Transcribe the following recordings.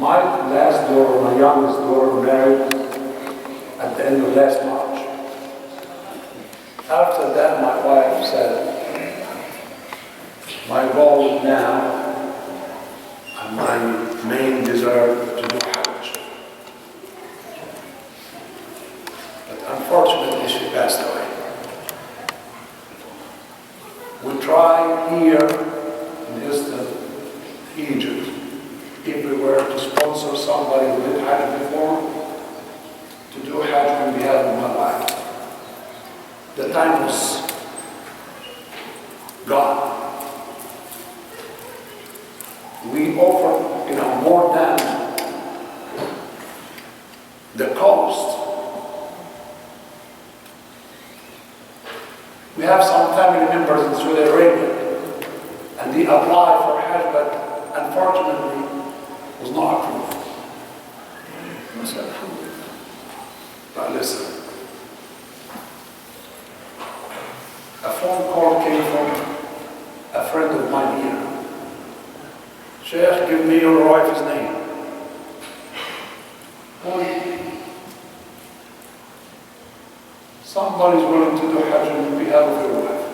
My last daughter, my youngest daughter, married at the end of last March. After that, my wife said, my goal now, and my main desire to do Hajj. But unfortunately, she passed away. We try here in Eastern Egypt, if we were to sponsor somebody who did Hajj before, to do Hajj on behalf of my wife. The time was gone. We offer, more than the cost. We have some family members in Saudi Arabia, and they apply for Hajj, but unfortunately was not approved. I said, alhamdulillah. But listen, a phone call came from a friend of mine here. Sheikh, give me your wife's name. Somebody's willing to do Hajj on behalf of your wife.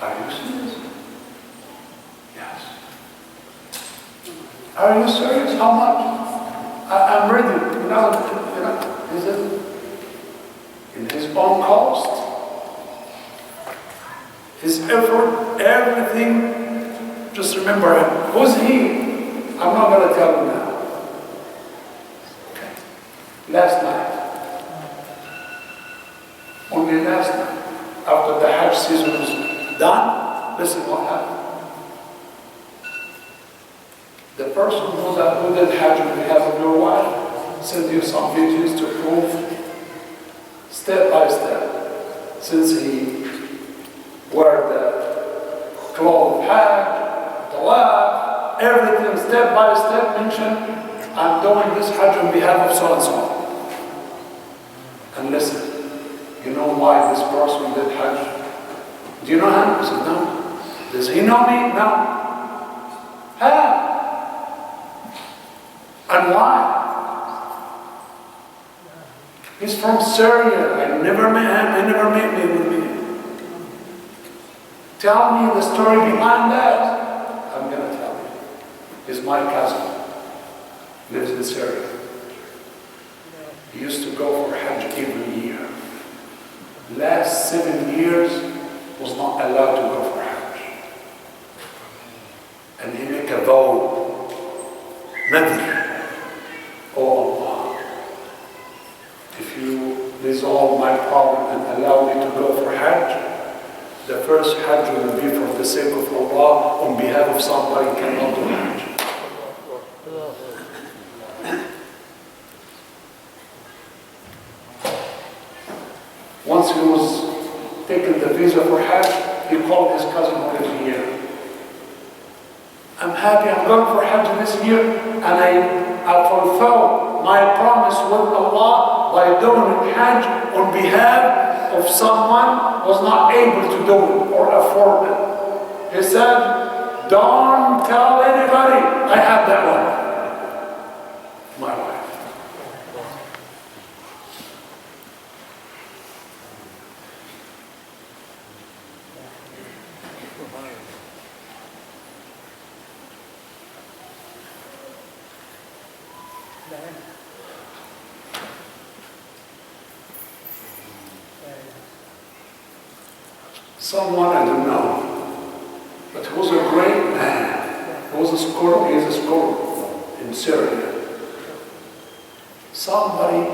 Are you serious? Yes. Are you serious? How much? I'm ready. He said, in his own cost, his effort, everything. Just remember him. Who's he? I'm not going to tell you now. Okay. Last night. Only last night. After the Hajj season was done, listen what happened. The person who did Hajj on behalf of your wife sent you some videos to prove step by step. Since he wore the cloth of Hajj, everything step by step mentioned, I'm doing this Hajj on behalf of so and so. And listen, you know why this person did Hajj? Do you know him? He said, no. Does he know me? No. How? And why? He's from Syria. I never met him. He never met me with me. Tell me the story behind that. I'm going to tell you. He's my cousin. Lives in Syria. He used to go for Hajj every year. Last 7 years was not allowed to go for Hajj. And he make a vow. Nadr. Oh Allah, if you resolve my problem and allow me to go for Hajj, the first Hajj will be for the sake of Allah on behalf of somebody who cannot do Hajj. Once he was taking the visa for Hajj, he called his cousin who lives here. I'm happy I'm going for Hajj this year, and I fulfill my promise with Allah by doing Hajj on behalf of someone who was not able to do it or afford it. He said, don't tell anybody I have that one. My wife. Someone I don't know, but who was a great man, who was a scholar, he is a scholar in Syria. Somebody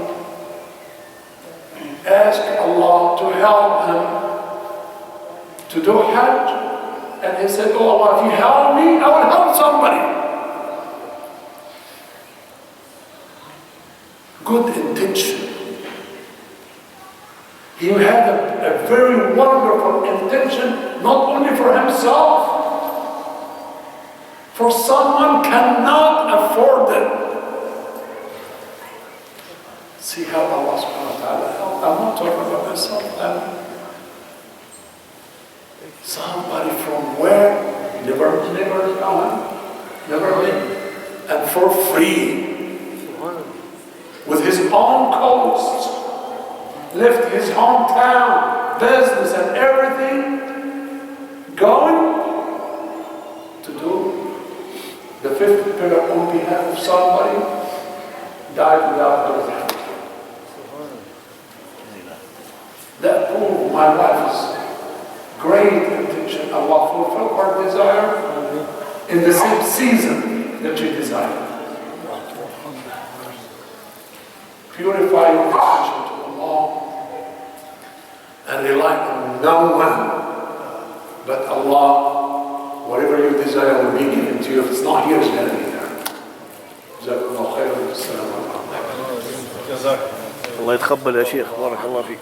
asked Allah to help him to do Hajj, and he said, oh Allah, if you help me, I will help somebody. Good intention. He had a very wonderful intention, not only for himself, for someone cannot afford it. See how Allah subhanahu wa ta'ala helped. I'm not talking about myself. Somebody from where? Never know him. Never been. And for free. With his own cost. Left his hometown, business and everything. Going to do the fifth pillar on behalf of somebody. Died without birth. That proved my wife's great intention. Allah fulfill her desire in the same season that she desired. Purify your attention to Allah and rely on no one but Allah. Whatever you desire will be given to you. If it's not here, it's going to be there. جزاكم الله خيرا والسلام عليكم. الله يتقبل يا شيخ، بارك الله فيك.